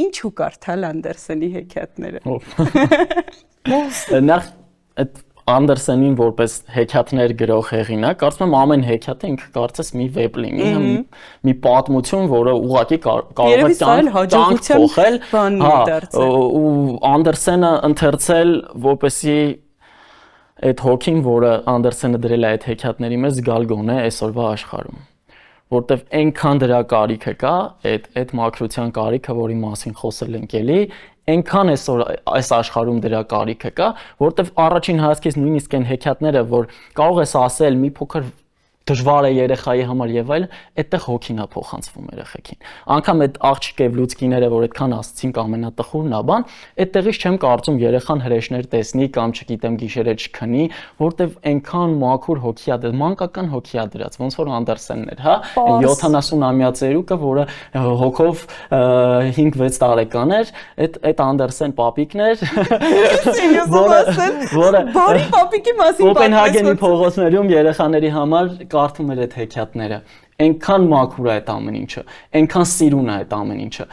ինչու կարդալ Անդերսենի հեքիաթները։ Նախ այդ Անդերսենին որպես հեքիաթներ գրող հեղինակ, կարծում եմ ամեն հեքիաթը ինքը կարծես մի վեպ լինի, մի պատմություն, որը ուղղակի կարող է կյանք փոխել, ու Անդերսենը ընթերցել, որպեսզի այդ հոգին, որը Անդերսենը դրել է այդ հեքիաթների մեջ, զգալ գոնե այսօրվա աշխարհում, որտեվ այնքան դրա կարիքը կա, այդ մաքրության կարիքը, որի մասին խոսել ենք էլի, այնքան այսօր այս աշխարհում դրա կարիքը կա, որտեվ առաջին հայացքից նույնիսկ այն հեքիաթները, որ կարող ես ասել մի փոքր դժվար է երեխայի համար եւ այլն, այդտեղ հոգին է փոխանցվում երեխեքին։ Անկամ այդ աղջիկ Էվլուցկիները, որ այդքան ասացինք ամենատխուրն է, բան, այդտեղից չեմ կարծում երեխան հրեշներ տեսնի կամ չգիտեմ գիշերը չքնի, որտեվ այնքան մաքուր հոգի է, մանկական հոգի է դրած, ոնց որ Անդերսենն էր, հա, 70-ամյա ծերուկը, որը հոգով 5-6 տարեկան էր, այդ Անդերսեն պապիկն էր, որը բարի պապիկի մասին Կոպենհագենի փողոցներում երեխաների համար կարդում էր այդ հեքիաթները, այնքան մաքուր է այդ ամեն ինչը, այնքան սիրուն է այդ ամեն ինչը։